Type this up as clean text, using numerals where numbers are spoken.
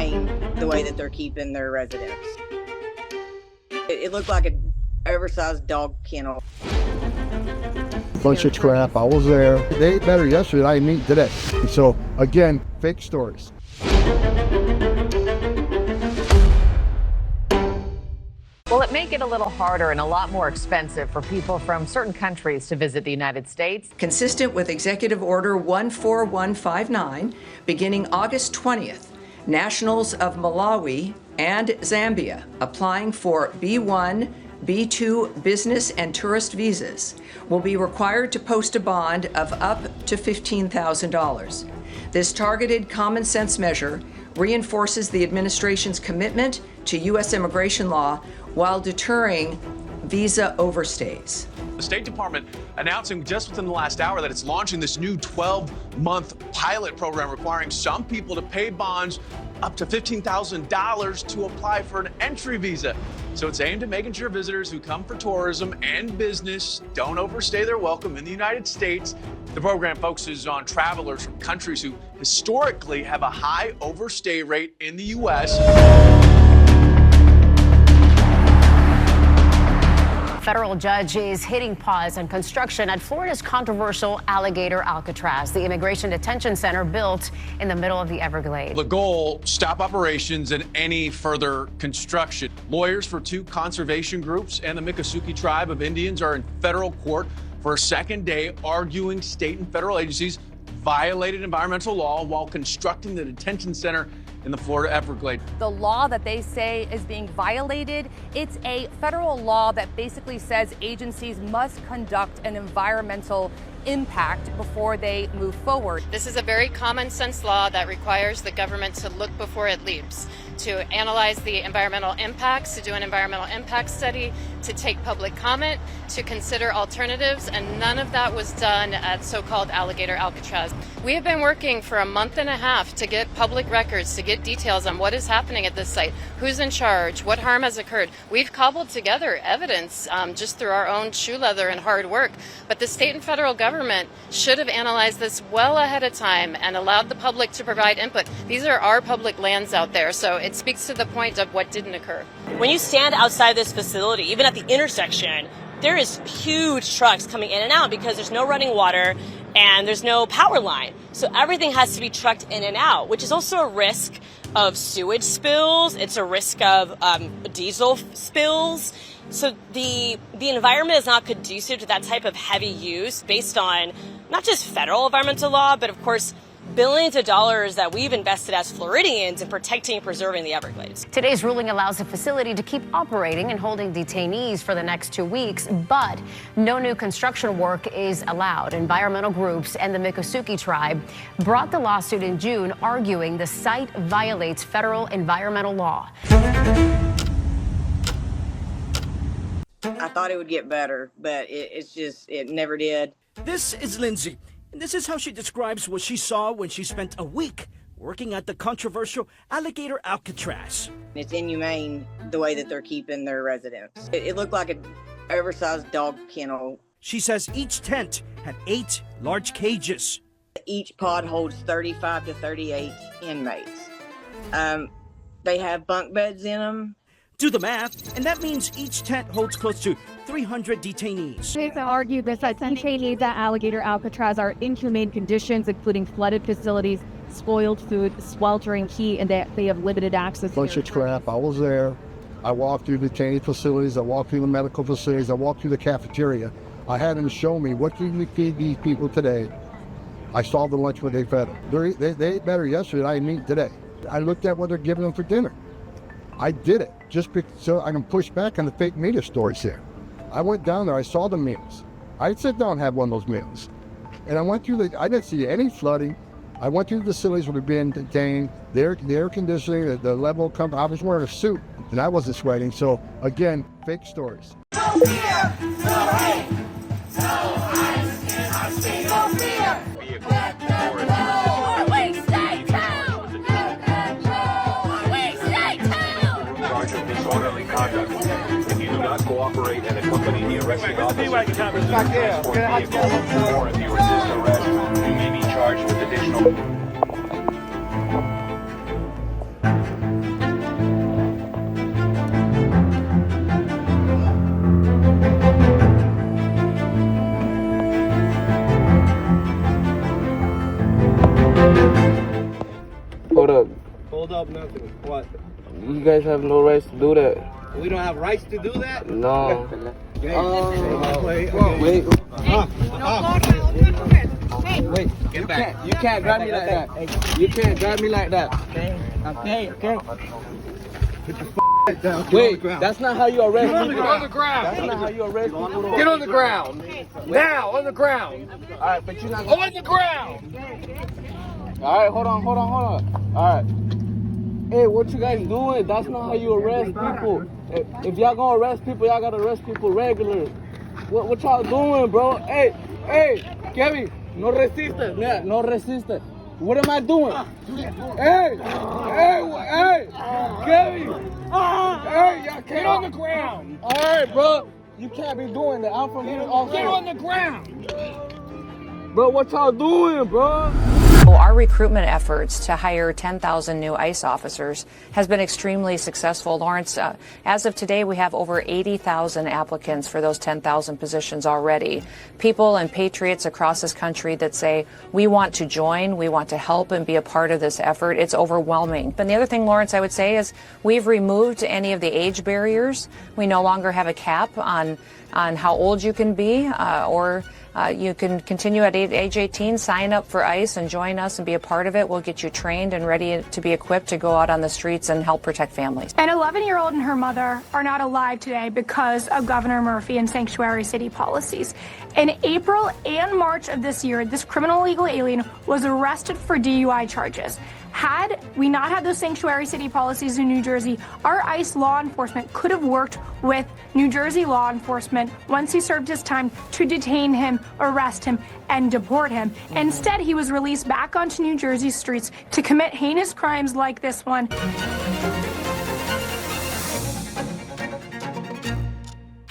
inhumane the way that they're keeping their residents. It looked like an oversized dog kennel. Bunch of crap. I was there. They ate better yesterday. I didn't eat today. So again, fake stories. Well, it may get a little harder and a lot more expensive for people from certain countries to visit the United States. Consistent with Executive Order 14159, beginning August 20th, nationals of Malawi and Zambia applying for B1, B2 business and tourist visas will be required to post a bond of up to $15,000. This targeted common sense measure reinforces the administration's commitment to U.S. immigration law while deterring visa overstays. The State Department announcing just within the last hour that it's launching this new 12-month pilot program requiring some people to pay bonds up to $15,000 to apply for an entry visa. So it's aimed at making sure visitors who come for tourism and business don't overstay their welcome in the United States. The program focuses on travelers from countries who historically have a high overstay rate in the U.S. Federal judge is hitting pause on construction at Florida's controversial Alligator Alcatraz, the immigration detention center built in the middle of the Everglades. The goal, stop operations and any further construction. Lawyers for two conservation groups and the Miccosukee tribe of Indians are in federal court for a second day arguing state and federal agencies violated environmental law while constructing the detention center in the Florida Everglades. The law that they say is being violated, it's a federal law that basically says agencies must conduct an environmental impact before they move forward. This is a very common sense law that requires the government to look before it leaps, to analyze the environmental impacts, to do an environmental impact study, to take public comment, to consider alternatives, and none of that was done at so-called Alligator Alcatraz. We have been working for a month and a half to get public records, to get details on what is happening at this site, who's in charge, what harm has occurred. We've cobbled together evidence just through our own shoe leather and hard work, but the state and federal government should have analyzed this well ahead of time and allowed the public to provide input. These are our public lands out there, so it speaks to the point of what didn't occur. When you stand outside this facility, even at the intersection, there is huge trucks coming in and out because there's no running water and there's no power line. So everything has to be trucked in and out, which is also a risk of sewage spills. It's a risk of diesel spills. So the environment is not conducive to that type of heavy use based on not just federal environmental law, but of course, billions of dollars that we've invested as Floridians in protecting and preserving the Everglades. Today's ruling allows the facility to keep operating and holding detainees for the next 2 weeks, but no new construction work is allowed. Environmental groups and the Miccosukee tribe brought the lawsuit in June, arguing the site violates federal environmental law. I thought it would get better, but it never did. This is Lindsay, and this is how she describes what she saw when she spent a week working at the controversial Alligator Alcatraz. It's inhumane the way that they're keeping their residents. It looked like an oversized dog kennel. She says each tent had 8 large cages. Each pod holds 35 to 38 inmates. They have bunk beds in them. Do the math, and that means each tent holds close to 300 detainees. They argue that detainees at Alligator Alcatraz are in inhumane conditions, including flooded facilities, spoiled food, sweltering heat, and that they have limited access. Bunch of crap. I was there. I walked through the detainee facilities. I walked through the medical facilities. I walked through the cafeteria. I had them show me what can we feed these people today. I saw the lunch what they fed them. They ate better yesterday. I didn't eat today. I looked at what they're giving them for dinner. I did it just so I can push back on the fake media stories here. I went down there, I saw the meals. I'd sit down and have one of those meals. And I went through I didn't see any flooding. I went through the facilities where they've been detained, the air conditioning, the level of comfort. I was wearing a suit and I wasn't sweating. So again, fake stories. No fear, no hate, no ice in our state. No fear. Let them know. We stay down. Let them know. We stay down. Charge of disorderly conduct. If you do not cooperate and accompany the arresting officer, or if you resist arrest, you may be charged with additional. up. Hold up nothing. What? You guys have no rights to do that. We don't have rights to do that? No. Wait. Wait. Get back. You can't grab me like that. You can't grab me like that. Okay. Put your down. Wait, that's not how you arrest people. Get on the ground. That's not how you arrest people. Get on the ground. Now, on the ground. All right, but you're not On the ground. All right, hold on. All right. Hey, what you guys doing? That's not how you arrest people. If y'all gonna arrest people, y'all gotta arrest people regular. What y'all doing, bro? Hey, Kevin, no resiste. Yeah, no resiste. What am I doing? Hey, Kevin. Hey, y'all can't. Get on the ground. All right, bro. You can't be doing that. I'm from here also. Get on the ground. Bro, what y'all doing, bro? Our recruitment efforts to hire 10,000 new ICE officers has been extremely successful, Lawrence. As of today, we have over 80,000 applicants for those 10,000 positions already. People and patriots across this country that say, we want to join, we want to help and be a part of this effort. It's overwhelming. And the other thing, Lawrence, I would say is we've removed any of the age barriers. We no longer have a cap on how old you can be or you can continue at age 18, sign up for ICE and join us and be a part of it. We'll get you trained and ready to be equipped to go out on the streets and help protect families. An 11-year-old and her mother are not alive today because of Governor Murphy and sanctuary city policies. In April and March of this year, this criminal illegal alien was arrested for DUI charges. Had we not had those sanctuary city policies in New Jersey, our ICE law enforcement could have worked with New Jersey law enforcement once he served his time to detain him, arrest him, and deport him. Instead, he was released back onto New Jersey streets to commit heinous crimes like this one.